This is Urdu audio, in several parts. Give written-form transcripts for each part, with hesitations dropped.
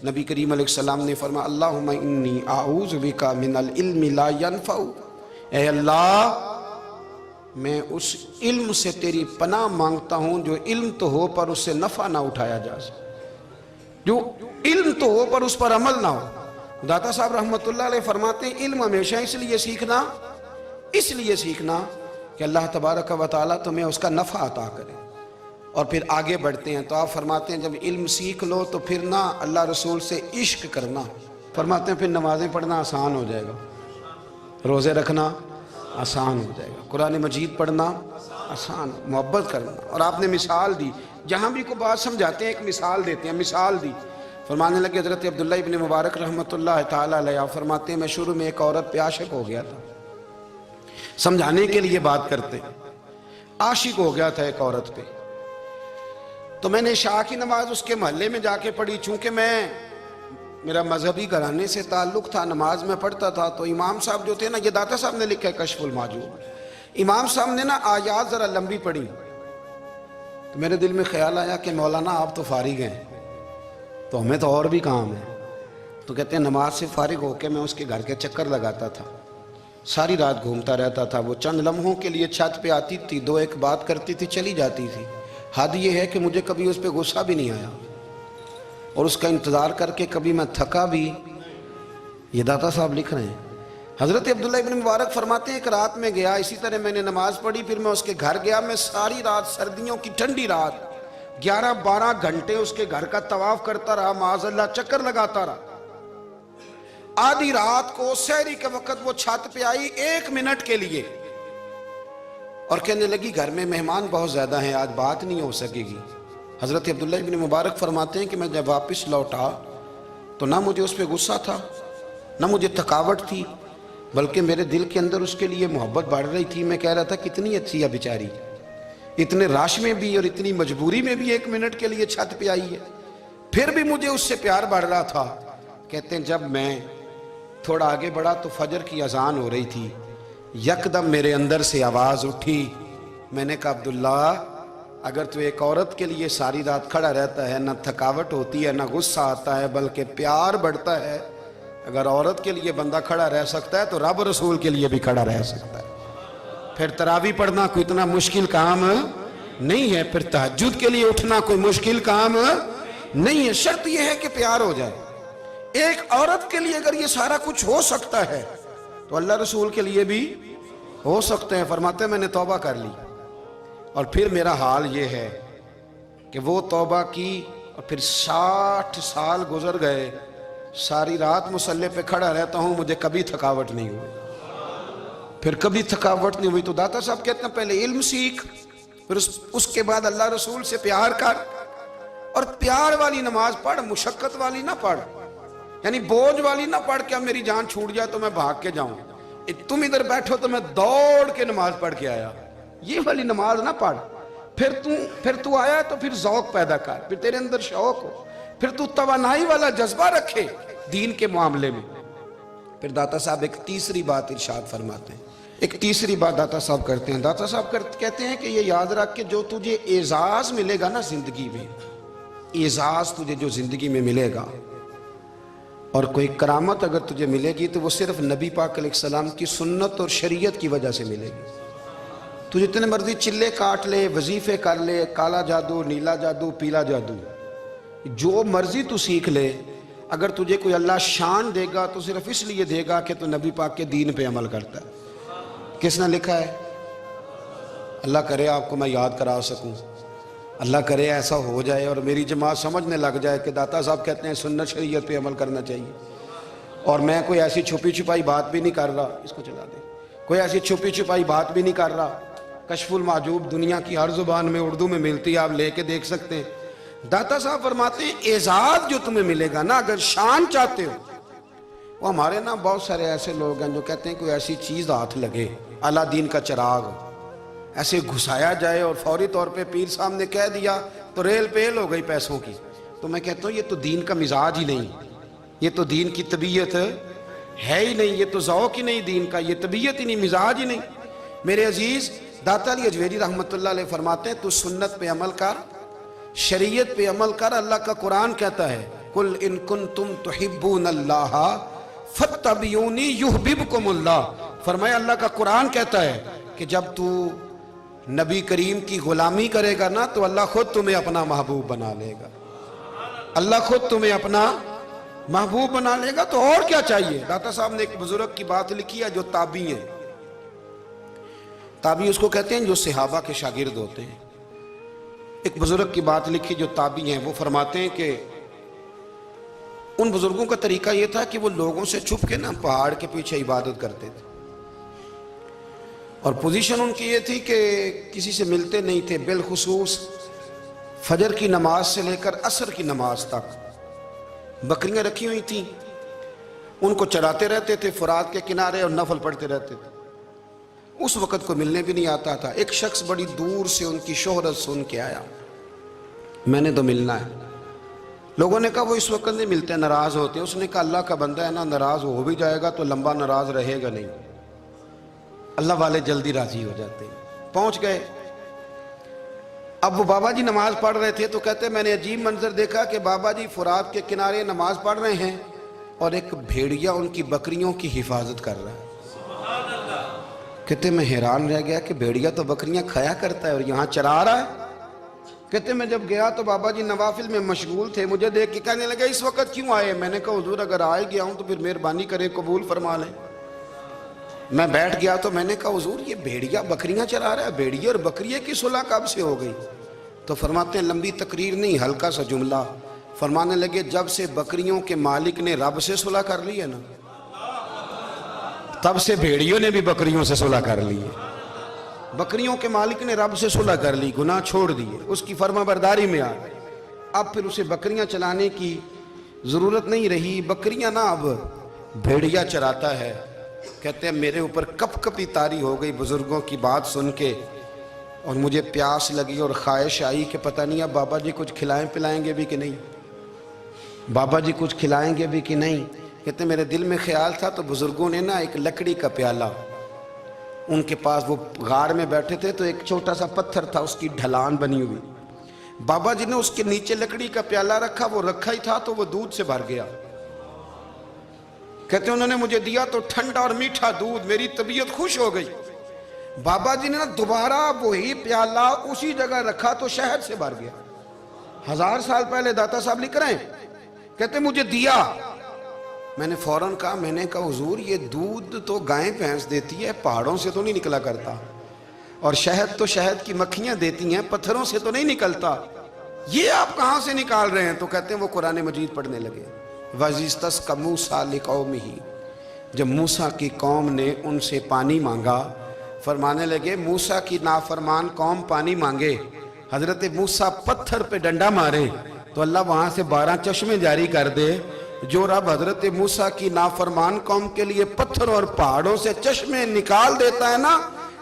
نبی کریم علیہ السلام نے فرمایا اللہم انی اعوذ بکا من العلم لا ینفع، اے اللہ میں اس علم سے تیری پناہ مانگتا ہوں جو علم تو ہو پر اس سے نفع نہ اٹھایا جا سکے، جو علم تو ہو پر اس پر عمل نہ ہو۔ داتا صاحب رحمۃ اللہ علیہ فرماتے ہیں علم ہمیشہ اس لیے سیکھنا کہ اللہ تبارک و تعالیٰ تمہیں اس کا نفع عطا کرے۔ اور پھر آگے بڑھتے ہیں تو آپ فرماتے ہیں جب علم سیکھ لو تو پھر نہ اللہ رسول سے عشق کرنا، فرماتے ہیں پھر نمازیں پڑھنا آسان ہو جائے گا، روزے رکھنا آسان ہو جائے گا، قرآن مجید پڑھنا آسان، محبت کرنا۔ اور آپ نے مثال دی، جہاں بھی کوئی بات سمجھاتے ہیں ایک مثال دیتے ہیں، مثال دی، فرمانے لگے حضرت عبداللہ ابن مبارک رحمۃ اللہ تعالیٰ علیہ فرماتے ہیں میں شروع میں ایک عورت پہ عاشق ہو گیا تھا، سمجھانے کے لیے بات کرتے ہیں، عاشق ہو گیا تھا ایک عورت پہ، تو میں نے عشاء کی نماز اس کے محلے میں جا کے پڑھی، چونکہ میرا مذہبی گھرانے سے تعلق تھا، نماز میں پڑھتا تھا، تو امام صاحب جو تھے نا، یہ داتا صاحب نے لکھا ہے کشف المحجوب، امام صاحب نے نا آیات ذرا لمبی پڑھی، تو میرے دل میں خیال آیا کہ مولانا آپ تو فارغ ہیں تو ہمیں تو اور بھی کام ہے، تو کہتے ہیں نماز سے فارغ ہو کے میں اس کے گھر کے چکر لگاتا تھا، ساری رات گھومتا رہتا تھا، وہ چند لمحوں کے لیے چھت پہ آتی تھی، دو ایک بات کرتی تھی، چلی جاتی تھی، حد یہ ہے کہ مجھے کبھی اس پہ غصہ بھی نہیں آیا، اور اس کا انتظار کر کے کبھی میں تھکا بھی۔ یہ داتا صاحب لکھ رہے ہیں۔ حضرت عبداللہ ابن مبارک فرماتے ہیں ایک رات میں گیا، اسی طرح میں نے نماز پڑھی، پھر میں اس کے گھر گیا، میں ساری رات، سردیوں کی ٹھنڈی رات 11-12 گھنٹے اس کے گھر کا طواف کرتا رہا، معاذ اللہ چکر لگاتا رہا۔ آدھی رات کو سحری کے وقت وہ چھت پہ آئی 1 منٹ کے لیے اور کہنے لگی گھر میں مہمان بہت زیادہ ہیں، آج بات نہیں ہو سکے گی۔ حضرت عبداللہ ابن مبارک فرماتے ہیں کہ میں جب واپس لوٹا تو نہ مجھے اس پہ غصہ تھا، نہ مجھے تھکاوٹ تھی، بلکہ میرے دل کے اندر اس کے لیے محبت بڑھ رہی تھی۔ میں کہہ رہا تھا کتنی اچھی ہے بیچاری، اتنے راش میں بھی اور اتنی مجبوری میں بھی 1 منٹ کے لیے چھت پہ آئی ہے، پھر بھی مجھے اس سے پیار بڑھ رہا تھا۔ کہتے ہیں جب میں تھوڑا آگے بڑھا تو فجر کی اذان ہو رہی تھی، یکدم میرے اندر سے آواز اٹھی، میں نے کہا عبداللہ اگر تو ایک عورت کے لیے ساری رات کھڑا رہتا ہے، نہ تھکاوٹ ہوتی ہے، نہ غصہ آتا ہے، بلکہ پیار بڑھتا ہے، اگر عورت کے لیے بندہ کھڑا رہ سکتا ہے تو رب رسول کے لیے بھی کھڑا رہ سکتا ہے۔ پھر تراویح پڑھنا کوئی اتنا مشکل کام نہیں ہے، پھر تہجد کے لیے اٹھنا کوئی مشکل کام نہیں ہے، شرط یہ ہے کہ پیار ہو جائے۔ ایک عورت کے لیے اگر یہ سارا کچھ ہو سکتا ہے تو اللہ رسول کے لیے بھی ہو سکتے ہیں۔ فرماتے ہیں میں نے توبہ کر لی، اور پھر میرا حال یہ ہے کہ وہ توبہ کی اور پھر 60 سال گزر گئے، ساری رات مصلی پہ کھڑا رہتا ہوں، مجھے کبھی تھکاوٹ نہیں ہوئی، پھر کبھی تھکاوٹ نہیں ہوئی۔ تو داتا صاحب کہتے ہیں پہلے علم سیکھ، پھر اس کے بعد اللہ رسول سے پیار کر، اور پیار والی نماز پڑھ، مشقت والی نہ پڑھ، یعنی بوجھ والی نہ پڑھ کہ اب میری جان چھوٹ جائے تو میں بھاگ کے جاؤں، تم ادھر بیٹھو تو میں دوڑ کے نماز پڑھ کے آیا، یہ والی نماز نہ پڑھ۔ پھر تو آیا تو پھر ذوق پیدا کر، پھر تیرے اندر شوق ہو، پھر تو توانائی والا جذبہ رکھے دین کے معاملے میں۔ پھر داتا صاحب ایک تیسری بات ارشاد فرماتے ہیں، ایک تیسری بات داتا صاحب کرتے ہیں۔ داتا صاحب کہتے ہیں کہ یہ یاد رکھ کہ جو تجھے اعزاز ملے گا نا زندگی میں، اعزاز تجھے جو زندگی میں ملے گا، اور کوئی کرامت اگر تجھے ملے گی تو وہ صرف نبی پاک علیہ السلام کی سنت اور شریعت کی وجہ سے ملے گی۔ تو جتنے مرضی چلے کاٹ لے، وظیفے کر لے، کالا جادو، نیلا جادو، پیلا جادو، جو مرضی تو سیکھ لے، اگر تجھے کوئی اللہ شان دے گا تو صرف اس لیے دے گا کہ تو نبی پاک کے دین پہ عمل کرتا ہے۔ کس نے لکھا ہے؟ اللہ کرے آپ کو میں یاد کرا سکوں، اللہ کرے ایسا ہو جائے اور میری جماعت سمجھنے لگ جائے کہ داتا صاحب کہتے ہیں سنت شریعت پہ عمل کرنا چاہیے، اور میں کوئی ایسی چھپی چھپائی بات بھی نہیں کر رہا، اس کو چلا دیں، کوئی ایسی چھپی چھپائی بات بھی نہیں کر رہا۔ کشف المحجوب دنیا کی ہر زبان میں اردو میں ملتی ہے، آپ لے کے دیکھ سکتے ہیں۔ داتا صاحب فرماتے ہیں اعزاز جو تمہیں ملے گا نا، اگر شان چاہتے ہو، وہ ہمارے نا بہت سارے ایسے لوگ ہیں جو کہتے ہیں کوئی ایسی چیز ہاتھ لگے، اعلیٰ دین کا چراغ ایسے گھسایا جائے اور فوری طور پہ پیر صاحب نے کہہ دیا تو ریل پیل ہو گئی پیسوں کی، تو میں کہتا ہوں یہ تو دین کا مزاج ہی نہیں، یہ تو دین کی طبیعت ہے ہی نہیں، یہ تو ذوق ہی نہیں دین کا، یہ طبیعت ہی نہیں، مزاج ہی نہیں۔ میرے عزیز داتا علی اجویری رحمۃ اللہ علیہ فرماتے ہیں تو سنت پہ عمل کر، شریعت پہ عمل کر، اللہ کا قرآن کہتا ہے قل ان کنتم تحبون اللہ فاتبعونی یحببکم اللہ. فرمایا اللہ کا قرآن کہتا ہے کہ جب تو نبی کریم کی غلامی کرے گا نا تو اللہ خود تمہیں اپنا محبوب بنا لے گا. اللہ خود تمہیں اپنا محبوب بنا لے گا. تو اور کیا چاہیے. داتا صاحب نے ایک بزرگ کی بات لکھی ہے جو تابعی ہیں. تابعی اس کو کہتے ہیں جو صحابہ کے شاگرد ہوتے ہیں. ایک بزرگ کی بات لکھی جو تابعی ہیں. وہ فرماتے ہیں کہ ان بزرگوں کا طریقہ یہ تھا کہ وہ لوگوں سے چھپ کے نا پہاڑ کے پیچھے عبادت کرتے تھے. اور پوزیشن ان کی یہ تھی کہ کسی سے ملتے نہیں تھے. بالخصوص فجر کی نماز سے لے کر عصر کی نماز تک بکریاں رکھی ہوئی تھیں. ان کو چراتے رہتے تھے فرات کے کنارے اور نفل پڑھتے رہتے تھے. اس وقت کو ملنے بھی نہیں آتا تھا. ایک شخص بڑی دور سے ان کی شہرت سن کے آیا. میں نے تو ملنا ہے. لوگوں نے کہا وہ اس وقت نہیں ملتے, ناراض ہوتے. اس نے کہا اللہ کا بندہ ہے نا, ناراض ہو بھی جائے گا تو لمبا ناراض رہے گا نہیں. اللہ والے جلدی راضی ہو جاتے ہیں. پہنچ گئے. اب وہ بابا جی نماز پڑھ رہے تھے تو کہتے میں نے عجیب منظر دیکھا کہ بابا جی فرات کے کنارے نماز پڑھ رہے ہیں اور ایک بھیڑیا ان کی بکریوں کی حفاظت کر رہا ہے. کہتے میں حیران رہ گیا کہ بھیڑیا تو بکریاں کھایا کرتا ہے اور یہاں چرا رہا ہے. کہتے میں جب گیا تو بابا جی نوافل میں مشغول تھے. مجھے دیکھ کے کہنے لگے اس وقت کیوں آئے. میں نے کہا حضور اگر آئے گیا ہوں تو پھر مہربانی کرے قبول فرما لیں. میں بیٹھ گیا تو میں نے کہا حضور یہ بھیڑیا بکریاں چرا رہا ہے, بھیڑیا اور بکریے کی صلح کب سے ہو گئی. تو فرماتے ہیں لمبی تقریر نہیں, ہلکا سا جملہ. فرمانے لگے جب سے بکریوں کے مالک نے رب سے صلح کر لی ہے نا تب سے بھیڑیوں نے بھی بکریوں سے صلح کر لی ہے. بکریوں کے مالک نے رب سے صلح کر لی, گناہ چھوڑ دیے, اس کی فرما برداری میں آ گئے. اب پھر اسے بکریاں چلانے کی ضرورت نہیں رہی. بکریاں نا اب بھیڑیا چراتا ہے. کہتے ہیں میرے اوپر کپ کپی طاری ہو گئی بزرگوں کی بات سن کے, اور مجھے پیاس لگی اور خواہش آئی کہ پتہ نہیں اب بابا جی کچھ کھلائیں پلائیں گے بھی کہ نہیں, بابا جی کچھ کھلائیں گے بھی کہ نہیں. کہتے میرے دل میں خیال تھا تو بزرگوں نے نا ایک لکڑی کا پیالہ, ان کے پاس وہ غار میں بیٹھے تھے تو ایک چھوٹا سا پتھر تھا, اس کی ڈھلان بنی ہوئی. بابا جی نے اس کے نیچے لکڑی کا پیالہ رکھا, وہ رکھا ہی تھا تو وہ دودھ سے بھر گیا. کہتے انہوں نے مجھے دیا تو ٹھنڈا اور میٹھا دودھ, میری طبیعت خوش ہو گئی. بابا جی نے نا دوبارہ وہی پیالہ اسی جگہ رکھا تو شہد سے بھر گیا. 1000 سال پہلے داتا صاحب لکھ رہے ہیں. کہتے مجھے دیا. میں نے فوراً کہا, میں نے کہا حضور یہ دودھ تو گائیں بھینس دیتی ہے, پہاڑوں سے تو نہیں نکلا کرتا, اور شہد تو شہد کی مکھیاں دیتی ہیں, پتھروں سے تو نہیں نکلتا, یہ آپ کہاں سے نکال رہے ہیں. تو کہتے ہیں وہ قرآن مجید پڑھنے لگے. وَإِذِ اسْتَسْقَى مُوسَىٰ لِقَوْمِهِ, جب موسیٰ کی قوم نے ان سے پانی مانگا. فرمانے لگے موسیٰ کی نافرمان قوم پانی مانگے, حضرت موسیٰ پتھر پہ ڈنڈا مارے تو اللہ وہاں سے 12 چشمے جاری کر دے. جو رب حضرت موسیٰ کی نافرمان قوم کے لیے پتھر اور پہاڑوں سے چشمے نکال دیتا ہے نا,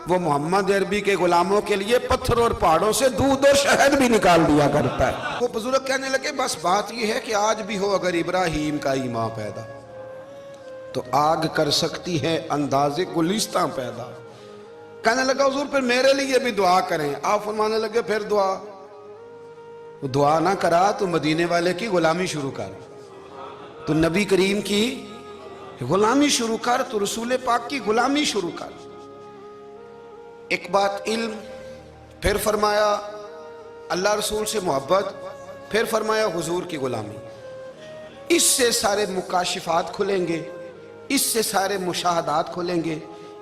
وہ محمد عربی کے غلاموں کے لیے پتھر اور پہاڑوں سے دودھ اور شہد بھی نکال دیا کرتا ہے. وہ بزرگ کہنے لگے بس بات یہ ہے کہ آج بھی ہو اگر ابراہیم کا ہی ماں پیدا تو آگ کر سکتی ہے انداز گلستاں پیدا. کہنے لگا حضور پھر میرے لیے بھی دعا کریں. آپ فرمانے لگے پھر دعا نہ کرا تو مدینے والے کی غلامی شروع کر, تو نبی کریم کی غلامی شروع کر, تو رسول پاک کی غلامی شروع کر. ایک بات علم, پھر فرمایا اللہ رسول سے محبت, پھر فرمایا حضور کی غلامی. اس سے سارے مکاشفات کھلیں گے, اس سے سارے مشاہدات کھلیں گے,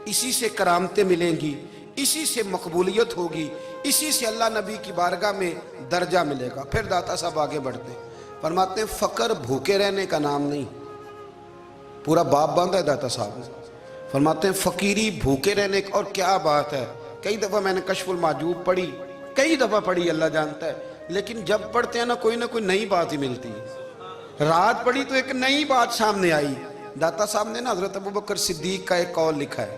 اسی سے کرامتیں ملیں گی, اسی سے مقبولیت ہوگی, اسی سے اللہ نبی کی بارگاہ میں درجہ ملے گا. پھر داتا صاحب آگے بڑھتے ہیں, فرماتے ہیں فقر بھوکے رہنے کا نام نہیں. پورا باب باندھا ہے داتا صاحب نے. فرماتے ہیں فقیری بھوکے رہنے کا, اور کیا بات ہے. کئی دفعہ میں نے کشف المحجوب پڑھی, کئی دفعہ پڑھی, اللہ جانتا ہے, لیکن جب پڑھتے ہیں نا کوئی نہ کوئی نئی بات ہی ملتی ہے. رات پڑھی تو ایک نئی بات سامنے آئی. داتا صاحب نے نا حضرت ابوبکر صدیق کا ایک قول لکھا ہے.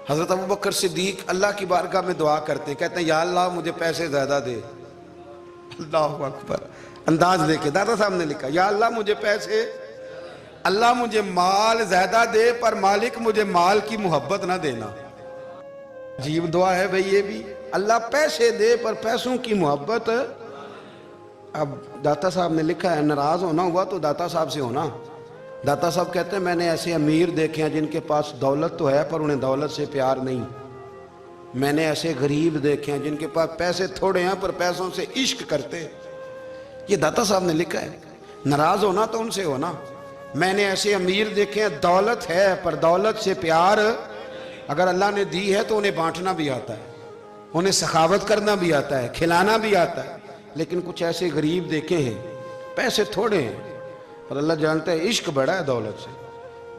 حضرت ابوبکر صدیق اللہ کی بارگاہ میں دعا کرتے ہیں, کہتے ہیں یا اللہ مجھے پیسے زیادہ دے. اللہ اکبر, انداز دیکھیں داتا صاحب نے لکھا یا اللہ مجھے پیسے, اللہ مجھے مال زیادہ دے پر مالک مجھے مال کی محبت نہ دینا. عجیب دعا ہے بھئی یہ بھی, اللہ پیسے دے پر پیسوں کی محبت. اب داتا صاحب نے لکھا ہے ناراض ہونا ہوا تو داتا صاحب سے ہونا. داتا صاحب کہتے ہیں میں نے ایسے امیر دیکھے ہیں جن کے پاس دولت تو ہے پر انہیں دولت سے پیار نہیں. میں نے ایسے غریب دیکھے ہیں جن کے پاس پیسے تھوڑے ہیں پر پیسوں سے عشق کرتے. یہ داتا صاحب نے لکھا ہے. ناراض ہونا تو ان سے ہونا. میں نے ایسے امیر دیکھے ہیں دولت ہے پر دولت سے پیار, اگر اللہ نے دی ہے تو انہیں بانٹنا بھی آتا ہے, انہیں سخاوت کرنا بھی آتا ہے, کھلانا بھی آتا ہے. لیکن کچھ ایسے غریب دیکھے ہیں پیسے تھوڑے ہیں اور اللہ جانتا ہے عشق بڑا ہے دولت سے,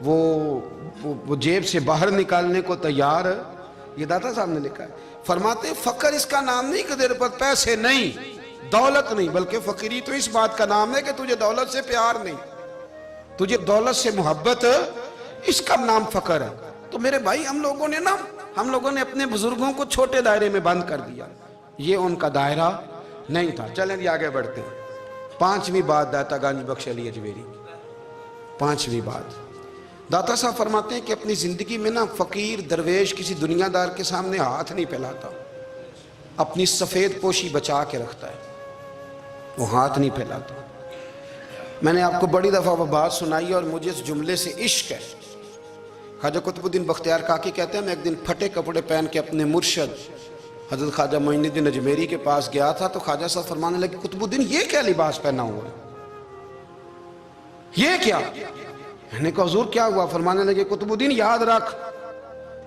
وہ جیب سے باہر نکالنے کو تیار. یہ داتا صاحب نے لکھا ہے. فرماتے ہیں فقر اس کا نام نہیں کہ تیرے پر پیسے نہیں, دولت نہیں, بلکہ فقیری تو اس بات کا نام ہے کہ تجھے دولت سے پیار نہیں, تجھے دولت سے محبت, اس کا نام فقر ہے. تو میرے بھائی ہم لوگوں نے اپنے بزرگوں کو چھوٹے دائرے میں بند کر دیا. یہ ان کا دائرہ نہیں تھا. چلیں جی آگے بڑھتے ہیں. 5ویں بات داتا گنج بخش علی اجمیری. 5ویں بات داتا صاحب فرماتے ہیں کہ اپنی زندگی میں نا فقیر درویش کسی دنیا دار کے سامنے ہاتھ نہیں پھیلاتا, اپنی سفید پوشی بچا کے رکھتا ہے, وہ ہاتھ نہیں پھیلاتا. میں نے آپ کو بڑی دفعہ وہ بات سنائی اور مجھے اس جملے سے عشق ہے. خواجہ قطب الدین بختیار کاکی کہتے ہیں میں ایک دن پھٹے کپڑے پہن کے اپنے مرشد حضرت خواجہ معین الدین اجمیری کے پاس گیا تھا, تو خواجہ صاحب فرمانے لگے قطب الدین یہ کیا لباس پہنا ہوا ہے, یہ کیا؟ میں نے کہا حضور کیا ہوا؟ فرمانے لگے قطب الدین یاد رکھ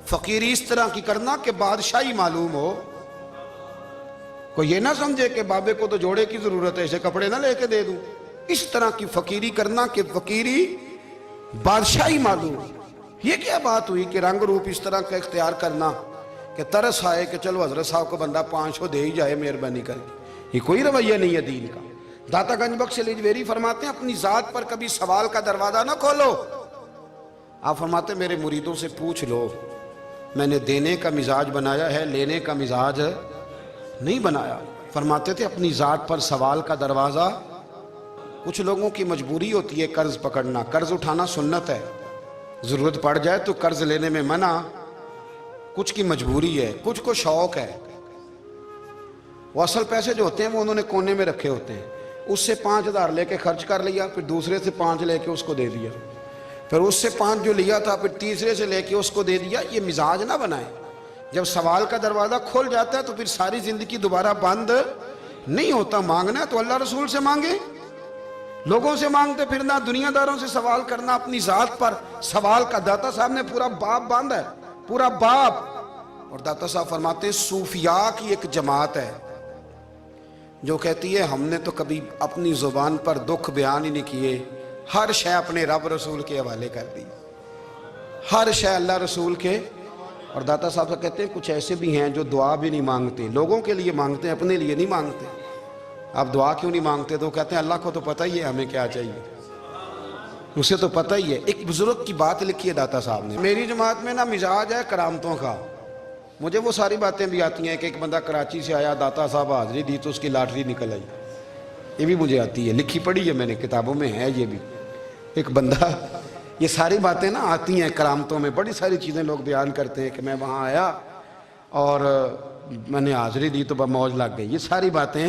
فقیری اس طرح کی کرنا کہ بادشاہی معلوم ہو. کوئی یہ نہ سمجھے کہ بابے کو تو جوڑے کی ضرورت ہے اسے کپڑے نہ لے کے دے دوں. اس طرح کی فقیری کرنا کہ فقیری بادشاہی معلوم. یہ کیا بات ہوئی کہ رنگ روپ اس طرح کا اختیار کرنا کہ ترس آئے کہ چلو حضرت صاحب کو بندہ 500 دے ہی جائے مہربانی کر کے. یہ کوئی رویہ نہیں ہے دین کا. داتا گنج بخش علی اجمیری فرماتے ہیں اپنی ذات پر کبھی سوال کا دروازہ نہ کھولو. آپ فرماتے ہیں میرے مریدوں سے پوچھ لو, میں نے دینے کا مزاج بنایا ہے, لینے کا مزاج نہیں بنایا. فرماتے تھے اپنی ذات پر سوال کا دروازہ. کچھ لوگوں کی مجبوری ہوتی ہے قرض پکڑنا, قرض اٹھانا سنت ہے, ضرورت پڑ جائے تو قرض لینے میں منع. کچھ کی مجبوری ہے, کچھ کو شوق ہے. وہ اصل پیسے جو ہوتے ہیں وہ انہوں نے کونے میں رکھے ہوتے ہیں, اس سے 5,000 لے کے خرچ کر لیا, پھر دوسرے سے 5 لے کے اس کو دے دیا, پھر اس سے 5 جو لیا تھا پھر تیسرے سے لے کے اس کو دے دیا. یہ مزاج نہ بنائیں. جب سوال کا دروازہ کھول جاتا ہے تو پھر ساری زندگی دوبارہ بند نہیں ہوتا. مانگنا ہے تو اللہ رسول سے مانگے, لوگوں سے مانگتے پھرنا, دنیا داروں سے سوال کرنا, اپنی ذات پر سوال کا. داتا صاحب نے پورا باب باندھا ہے, پورا باب. اور داتا صاحب فرماتے ہیں صوفیاء کی ایک جماعت ہے جو کہتی ہے ہم نے تو کبھی اپنی زبان پر دکھ بیان ہی نہیں کیے, ہر شے اپنے رب رسول کے حوالے کر دی, ہر شے اللہ رسول کے. اور داتا صاحب کہتے ہیں کچھ ایسے بھی ہیں جو دعا بھی نہیں مانگتے, لوگوں کے لیے مانگتے ہیں, اپنے لیے نہیں مانگتے. آپ دعا کیوں نہیں مانگتے؟ تو کہتے ہیں اللہ کو تو پتہ ہی ہے ہمیں کیا چاہیے, اسے تو پتہ ہی ہے. ایک بزرگ کی بات لکھی ہے داتا صاحب نے, میری جماعت میں نا مزاج ہے کرامتوں کا. مجھے وہ ساری باتیں بھی آتی ہیں کہ ایک بندہ کراچی سے آیا, داتا صاحب حاضری دی تو اس کی لاٹری نکل آئی. یہ بھی مجھے آتی ہے, لکھی پڑھی ہے میں نے, کتابوں میں ہے یہ بھی. ایک بندہ, یہ ساری باتیں نا آتی ہیں کرامتوں میں, بڑی ساری چیزیں لوگ بیان کرتے ہیں کہ میں وہاں آیا اور میں نے حاضری دی تو موج لگ گئی. یہ ساری باتیں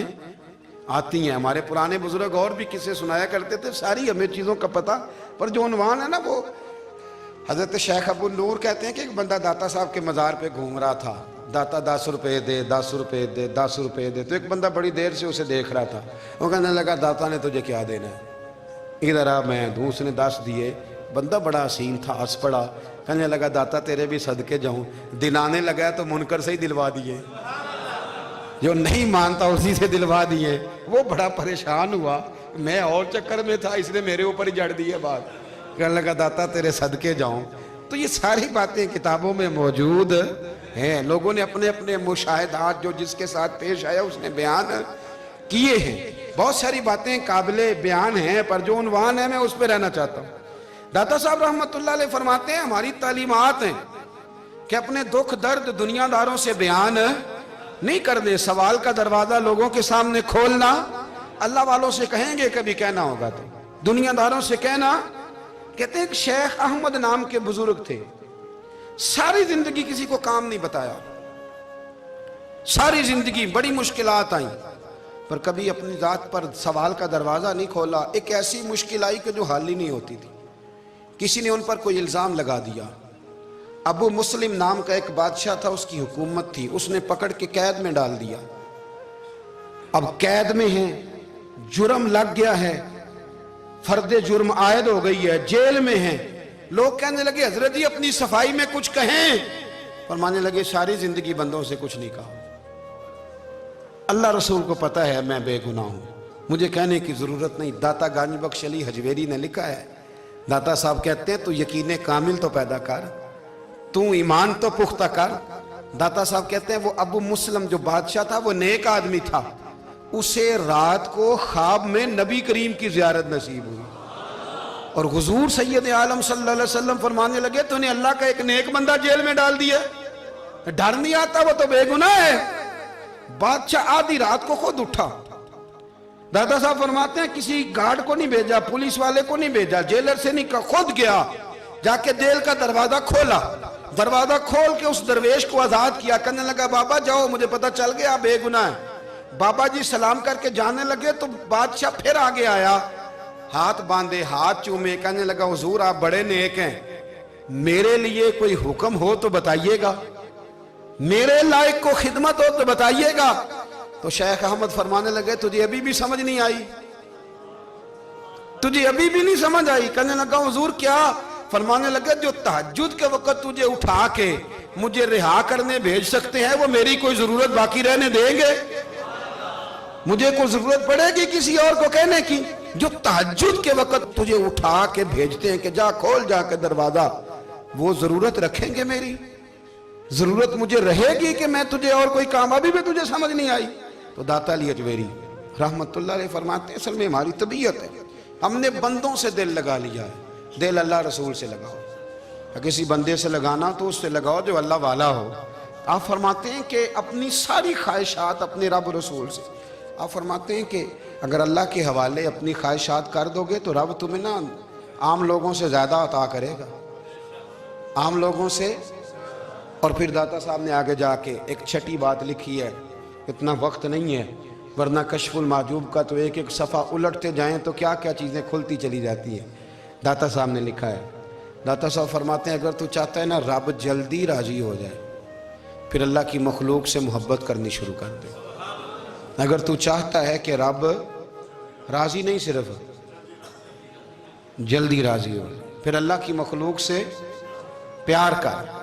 آتی ہیں. ہمارے پرانے بزرگ اور بھی قصے سنایا کرتے تھے, ساری ہمیں چیزوں کا پتہ. پر جو عنوان ہے نا وہ حضرت شیخ ابو النور کہتے ہیں کہ ایک بندہ داتا صاحب کے مزار پہ گھوم رہا تھا, داتا 10 روپے دے, 10 روپے دے, 10 روپے دے. تو ایک بندہ بڑی دیر سے اسے دیکھ رہا تھا, وہ کہنے لگا داتا نے تجھے کیا دینا ہے, ادھر آ میں دوں. اس نے 10 دیے. بندہ بڑا حسین تھا, ہنس پڑا, کہنے لگا داتا تیرے بھی صدقے جاؤں. دلانے لگا تو منکر سے ہی دلوا دیے, جو نہیں مانتا اسی سے دلوا دیے. وہ بڑا پریشان ہوا, میں اور چکر میں تھا, اس نے میرے اوپر ہی جڑ دی ہے بات. کہنے لگا داتا تیرے صدقے جاؤں. تو یہ ساری باتیں کتابوں میں موجود ہیں, لوگوں نے اپنے اپنے مشاہدات جو جس کے ساتھ پیش آیا اس نے بیان کیے ہیں. بہت ساری باتیں قابل بیان ہیں, پر جو عنوان ہے میں اس پہ رہنا چاہتا ہوں. داتا صاحب رحمت اللہ علیہ فرماتے ہیں ہماری تعلیمات ہیں کہ اپنے دکھ درد دنیا داروں سے بیان نہیں کرنے, سوال کا دروازہ لوگوں کے سامنے کھولنا. اللہ والوں سے کہیں گے کبھی کہنا ہوگا تو دنیا داروں سے کہنا. کہتے ہیں کہ شیخ احمد نام کے بزرگ تھے, ساری زندگی کسی کو کام نہیں بتایا, ساری زندگی بڑی مشکلات آئیں, پر کبھی اپنی ذات پر سوال کا دروازہ نہیں کھولا. ایک ایسی مشکل آئی کہ جو حل ہی نہیں ہوتی تھی. کسی نے ان پر کوئی الزام لگا دیا. ابو مسلم نام کا ایک بادشاہ تھا, اس کی حکومت تھی, اس نے پکڑ کے قید میں ڈال دیا. اب قید میں ہیں, جرم لگ گیا ہے, فرد جرم عائد ہو گئی ہے, جیل میں ہیں. لوگ کہنے لگے حضرت جی اپنی صفائی میں کچھ کہیں. فرمانے لگے ساری زندگی بندوں سے کچھ نہیں کہا, اللہ رسول کو پتا ہے میں بے گناہ ہوں, مجھے کہنے کی ضرورت نہیں. داتا گانی بخش علی حجویری نے لکھا ہے, داتا صاحب کہتے ہیں تو یقین کامل تو پیدا کر, تو ایمان تو پختہ کر. داتا صاحب کہتے ہیں وہ ابو مسلم جو بادشاہ تھا وہ نیک آدمی تھا, اسے رات کو خواب میں نبی کریم کی زیارت نصیب ہوئی, اور حضور سید عالم صلی اللہ علیہ وسلم فرمانے لگے تو نے اللہ کا ایک نیک بندہ جیل میں ڈال دیا, ڈر نہیں آتا, وہ تو بے گناہ ہے. بادشاہ آدھی رات کو خود اٹھا. دادا صاحب فرماتے ہیں کسی گارڈ کو نہیں بھیجا, پولیس والے کو نہیں بھیجا, جیلر سے نہیں کہا, خود گیا, جا کے جیل کا دروازہ کھولا. دروازہ کھول کے اس درویش کو آزاد کیا. کہنے لگا بابا جاؤ, مجھے پتا چل گیا بے گناہ ہے. بابا جی سلام کر کے جانے لگے تو بادشاہ پھر آگے آیا, ہاتھ باندھے, ہاتھ چومے, کہنے لگا حضور آپ بڑے نیک ہیں, میرے لیے کوئی حکم ہو تو بتائیے گا, میرے لائق کو خدمت ہو تو بتائیے گا. تو شیخ احمد فرمانے لگے تجھے ابھی بھی سمجھ نہیں آئی, تجھے ابھی بھی نہیں سمجھ آئی. کہنے لگا حضور کیا؟ فرمانے لگے جو تہجد کے وقت تجھے اٹھا کے مجھے رہا کرنے بھیج سکتے ہیں وہ میری کوئی ضرورت باقی رہنے دیں گے؟ مجھے کوئی ضرورت پڑے گی کسی اور کو کہنے کی؟ جو تہجد کے وقت تجھے اٹھا کے بھیجتے ہیں کہ جا کھول جا کے دروازہ, وہ ضرورت رکھیں گے میری؟ ضرورت مجھے رہے گی کہ میں تجھے اور کوئی کام؟ ابھی بھی تجھے سمجھ نہیں آئی. تو داتا علی حجویری رحمت اللہ علیہ فرماتے ہیں اصل میں ہماری طبیعت ہے, ہم نے بندوں سے دل لگا لیا ہے. دل اللہ رسول سے لگاؤ, کسی بندے سے لگانا تو اس سے لگاؤ جو اللہ والا ہو. آپ فرماتے ہیں کہ اپنی ساری خواہشات اپنے رب رسول سے, آپ فرماتے ہیں کہ اگر اللہ کے حوالے اپنی خواہشات کر دو گے تو رب تمہیں نا عام لوگوں سے زیادہ عطا کرے گا, عام لوگوں سے. اور پھر داتا صاحب نے آگے جا کے ایک چھٹی بات لکھی ہے, اتنا وقت نہیں ہے ورنہ کشف المحجوب کا تو ایک ایک صفحہ الٹتے جائیں تو کیا کیا چیزیں کھلتی چلی جاتی ہیں. داتا صاحب نے لکھا ہے, داتا صاحب فرماتے ہیں اگر تو چاہتا ہے نا رب جلدی راضی ہو جائے پھر اللہ کی مخلوق سے محبت کرنی شروع کر دے. اگر تو چاہتا ہے کہ رب راضی نہیں صرف جلدی راضی ہو پھر اللہ کی مخلوق سے پیار کر.